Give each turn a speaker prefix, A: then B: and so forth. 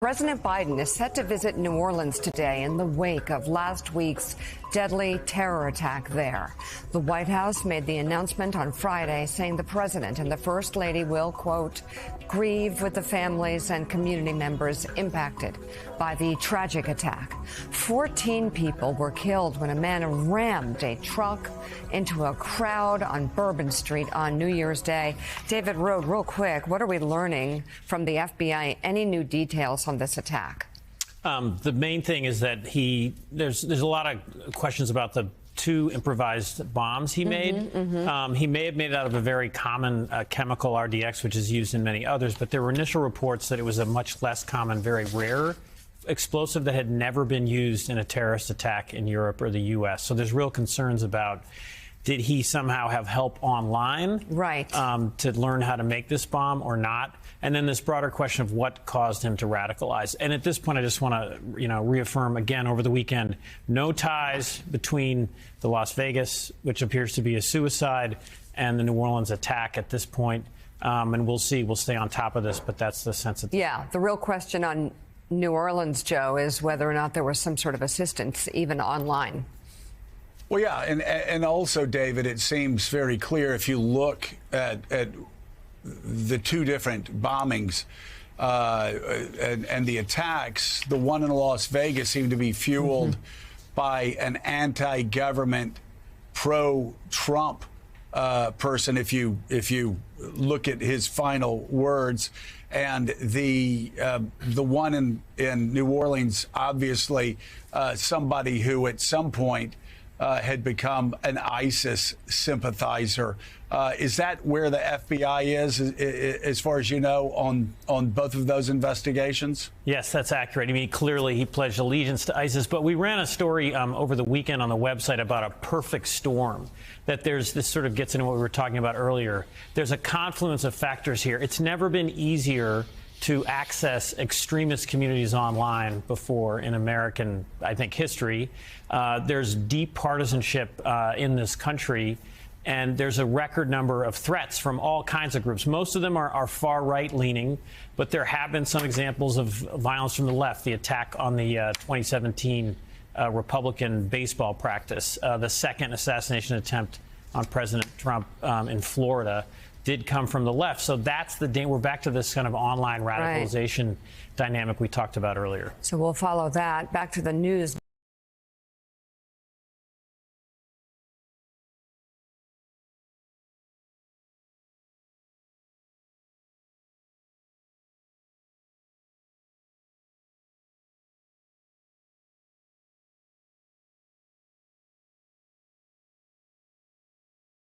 A: President Biden is set to visit New Orleans today in the wake of last week's deadly terror attack there. The White House made the announcement on Friday saying the president and the First Lady will, quote, grieve with the families and community members impacted by the tragic attack. 14 people were killed when a man rammed a truck into a crowd on Bourbon Street on New Year's Day. David Road, real quick, what are we learning from the FBI? Any new details on this attack?
B: The main thing is that there's a lot of questions about the two improvised bombs he made. He may have made it out of a very common chemical, RDX, which is used in many others, but there were initial reports that it was a much less common, very rare explosive that had never been used in a terrorist attack in Europe or the U.S. So there's real concerns about, did he somehow have help online to learn how to make this bomb or not? And then this broader question of what caused him to radicalize. And at this point, I just want to, reaffirm again over the weekend, no ties between the Las Vegas, which appears to be a suicide, and the New Orleans attack at this point. And we'll see. We'll stay on top of this, but that's the sense of
A: the real question on New Orleans, Joe, is whether or not there was some sort of assistance, even online.
C: Well, yeah, and also, David, it seems very clear if you look at the two different bombings and the attacks, the one in Las Vegas seemed to be fueled by an anti-government, pro-Trump person, if you look at his final words. And the one in New Orleans, obviously, somebody who at some point had become an ISIS sympathizer. Is that where the FBI is, as far as you know, on both of those investigations?
B: Yes, that's accurate. I mean, clearly he pledged allegiance to ISIS, but we ran a story over the weekend on the website about a perfect storm, that this sort of gets into what we were talking about earlier. There's a confluence of factors here. It's never been easier to access extremist communities online before in American, I think, history. There's deep partisanship in this country, and there's a record number of threats from all kinds of groups. Most of them are far right-leaning, but there have been some examples of violence from the left. The attack on the 2017 Republican baseball practice, the second assassination attempt on President Trump in Florida, did come from the left. So that's we're back to this kind of online radicalization dynamic we talked about earlier.
A: So we'll follow that. Back to the news.